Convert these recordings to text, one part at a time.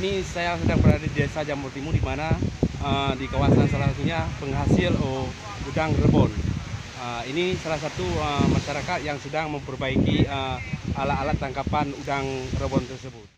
ini saya sedang berada di Desa Jamur Timur, di mana di kawasan salah satunya penghasil udang rebon. Ini salah satu masyarakat yang sedang memperbaiki alat-alat tangkapan udang rebon tersebut.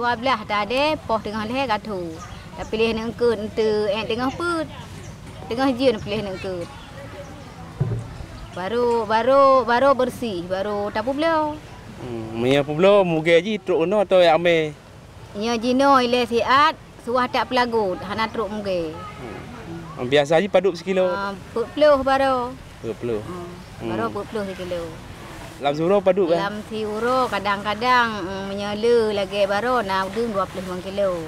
12 dah ada poh tengah leh gatu. Dah pilih nang ke ente tengah put. Tengah jin pilih nang ke. Baru bersih, baru tapu beliau. Mia pula muge ji truk no atau ya ame. Nya jino ile siat suah tak pelagut hana truk muge. Biasa ji paduk sekilo. 40 baru. 20. Baru 40 sekilo. Lam suro paduk kan? Lam siuro kadang-kadang menyala lagi baru nak Udeung 25 kilo.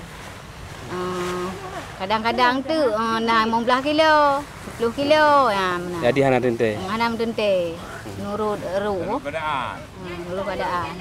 Kadang-kadang tu nak 15 kilo, 10 kilo ya mana. Jadi hana tente. Hana tente. Nurut ruh. Nurut keadaan.